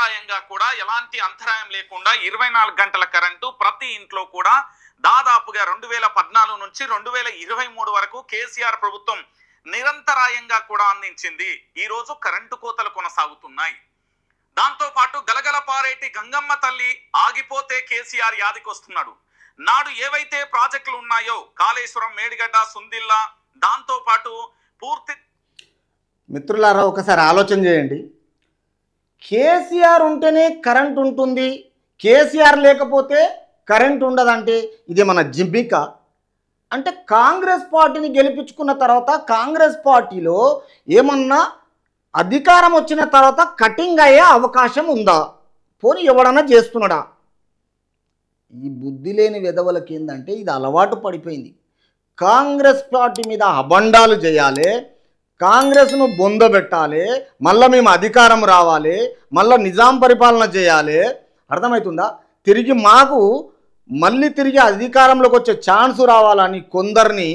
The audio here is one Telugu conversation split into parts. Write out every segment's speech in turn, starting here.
నిరంతరాయంగా కూడా ఎలాంటి అంతరాయం లేకుండా 24 గంటల కరెంటు ప్రతి ఇంట్లో కూడా దాదాపుగా 2014 నుంచి 2023 వరకు కేసీఆర్ ప్రభుత్వం నిరంతరాయంగా కూడా అందించింది. ఈ రోజు కరెంటు కోతలు కొనసాగుతున్నాయి. దాంతో పాటు గలగల పారేటి గంగమ్మ తల్లి ఆగిపోతే కేసీఆర్ యాదికొస్తున్నాడు. నాడు ఏవైతే ప్రాజెక్టులు ఉన్నాయో కాళేశ్వరం, మేడిగడ్డ, సుందిల్లా, దాంతో పాటు పూర్తి మిత్రులారా ఒకసారి ఆలోచన చేయండి. కేసీఆర్ ఉంటేనే కరెంట్ ఉంటుంది, కేసీఆర్ లేకపోతే కరెంట్ ఉండదంటే ఇది మన జిమ్మిక. అంటే కాంగ్రెస్ పార్టీని గెలిపించుకున్న తర్వాత కాంగ్రెస్ పార్టీలో ఏమన్నా అధికారం వచ్చిన తర్వాత కటింగ్ అయ్యే అవకాశం ఉందా? పోనీ ఎవడన్నా చేస్తున్నాడా? ఈ బుద్ధి లేని వెధవలకి ఏంటంటే ఇది అలవాటు పడిపోయింది. కాంగ్రెస్ పార్టీ మీద అబండాలు చేయాలి, కాంగ్రెస్ను బొందబెట్టాలి, మళ్ళీ మేము అధికారం రావాలి, మళ్ళీ నిజాం పరిపాలన చేయాలి. అర్థమవుతుందా? తిరిగి మాకు మళ్ళీ తిరిగి అధికారంలోకి వచ్చే ఛాన్స్ రావాలని కొందరిని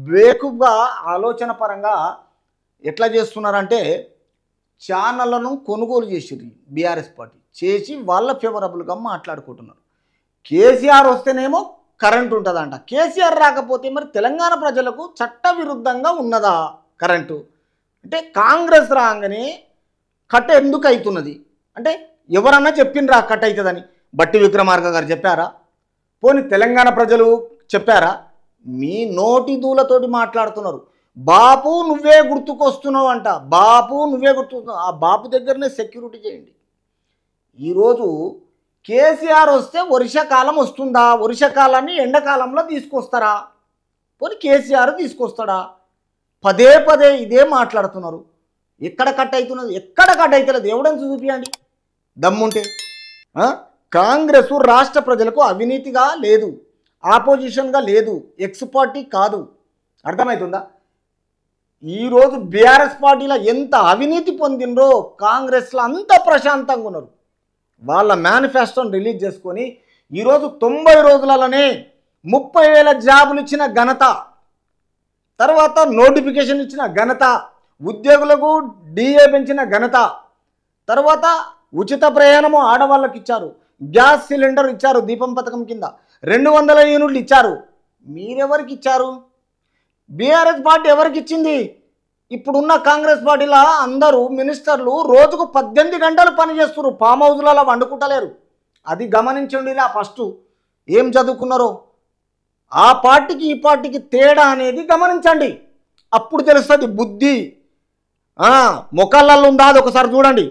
బేకుగా ఆలోచన పరంగా ఎట్లా చేస్తున్నారంటే ఛానళ్లను కొనుగోలు చేసిర్రు బీఆర్ఎస్ పార్టీ చేసి వాళ్ళ ఫేవరబుల్గా మాట్లాడుకుంటున్నారు. కేసీఆర్ వస్తేనేమో కరెంట్ ఉంటుందంట, కేసీఆర్ రాకపోతే మరి తెలంగాణ ప్రజలకు చట్టవిరుద్ధంగా ఉన్నదా కరెంటు? అంటే కాంగ్రెస్ రాగానే కట్ ఎందుకు అవుతున్నది అంటే ఎవరన్నా చెప్పిండ్రా కట్ అవుతుందని? బట్టి విక్రమార్క గారు చెప్పారా? పోనీ తెలంగాణ ప్రజలు చెప్పారా? మీ నోటి దూలతోటి మాట్లాడుతున్నారు. బాపు నువ్వే గుర్తుకొస్తున్నావు అంట, బాపు నువ్వే గుర్తుకొస్తున్నావు. ఆ బాపు దగ్గరనే సెక్యూరిటీ చేయండి. ఈరోజు కేసీఆర్ వస్తే వర్షాకాలం వస్తుందా? వర్షాకాలాన్ని ఎండాకాలంలో తీసుకొస్తారా? పోనీ కేసీఆర్ తీసుకొస్తాడా? పదే పదే ఇదే మాట్లాడుతున్నారు. ఎక్కడ కట్ అవుతున్నది? ఎక్కడ కట్ అవుతలేదు? ఎవడని చూపియండి దమ్ముంటే. కాంగ్రెస్ రాష్ట్ర ప్రజలకు అవినీతిగా లేదు, ఆపోజిషన్గా లేదు, ఎక్స్ పార్టీ కాదు. అర్థమవుతుందా? ఈరోజు బీఆర్ఎస్ పార్టీలో ఎంత అవినీతి పొందినరో కాంగ్రెస్లో అంత ప్రశాంతంగా ఉన్నారు. వాళ్ళ మేనిఫెస్టోని రిలీజ్ చేసుకొని ఈరోజు 90 రోజులలోనే 30,000 జాబులు ఇచ్చిన ఘనత, తర్వాత నోటిఫికేషన్ ఇచ్చిన ఘనత, ఉద్యోగులకు డిఏ పెంచిన ఘనత, తర్వాత ఉచిత ప్రయాణము ఆడవాళ్ళకి ఇచ్చారు, గ్యాస్ సిలిండర్ ఇచ్చారు దీపం పథకం కింద, 200 యూనిట్లు ఇచ్చారు. మీరెవరికి ఇచ్చారు? బీఆర్ఎస్ పార్టీ ఎవరికి ఇచ్చింది? ఇప్పుడున్న కాంగ్రెస్ పార్టీలో అందరూ మినిస్టర్లు రోజుకు 18 గంటలు పనిచేస్తున్నారు, ఫామ్ హౌస్లలో వండుకుంటలేరు. అది గమనించండి. ఫస్ట్ ఏం చదువుకున్నారో ఆ పార్టీకి ఈ పార్టీకి తేడా అనేది గమనించండి, అప్పుడు తెలుస్తుంది బుద్ధి. మొక్కలలో ఉందా అది ఒకసారి చూడండి.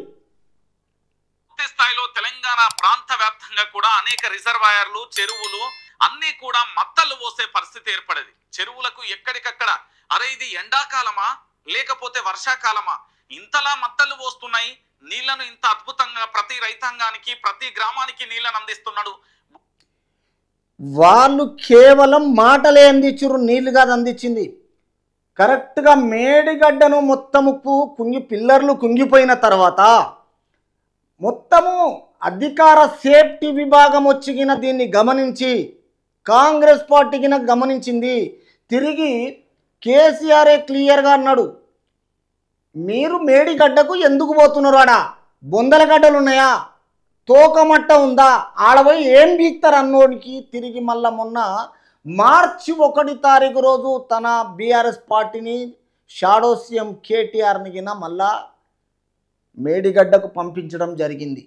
పూర్తి స్థాయిలో తెలంగాణ ప్రాంత వ్యాప్తంగా కూడా అనేక రిజర్వాయర్లు, చెరువులు అన్ని కూడా మత్తలు పోసే పరిస్థితి ఏర్పడేది. చెరువులకు ఎక్కడికక్కడ అరే ఇది ఎండాకాలమా లేకపోతే వర్షాకాలమా ఇంతలా మత్తలు పోస్తున్నాయి, నీళ్లను ఇంత అద్భుతంగా ప్రతి రైతాంగానికి ప్రతి గ్రామానికి నీళ్లను అందిస్తున్నాడు. వాళ్ళు కేవలం మాటలే అందించారు, నీళ్లు కాదు అందించింది. కరెక్ట్గా మేడిగడ్డను మొత్తము పిల్లర్లు కుంగిపోయిన తర్వాత మొత్తము అధికార సేఫ్టీ విభాగం వచ్చిన దీన్ని గమనించి కాంగ్రెస్ పార్టీకి గమనించింది. తిరిగి కేసీఆరే క్లియర్గా అన్నాడు, మీరు మేడిగడ్డకు ఎందుకు పోతున్నారు? ఆడ బొందల గడ్డలు ఉన్నాయా? తోకమట్ట ఉందా? ఆడపోయి ఏం బీక్తారు అన్నోడికి. తిరిగి మళ్ళా మొన్న మార్చి 1 తారీఖు రోజు తన బీఆర్ఎస్ పార్టీని షాడో సీఎం కేటీఆర్ని మళ్ళా మేడిగడ్డకు పంపించడం జరిగింది.